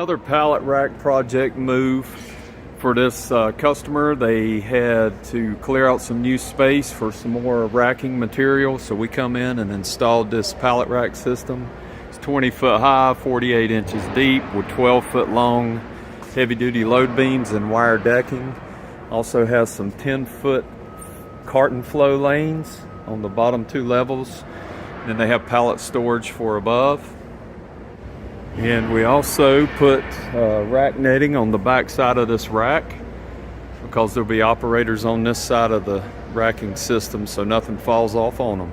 Another pallet rack project move for this customer. They had to clear out some new space for some more racking material, so we come in and installed this pallet rack system. It's 20 foot high, 48 inches deep with 12 foot long heavy duty load beams and wire decking. Also has some 10 foot carton flow lanes on the bottom two levels. Then they have pallet storage for above. And we also put rack netting on the back side of this rack because there'll be operators on this side of the racking system so nothing falls off on them.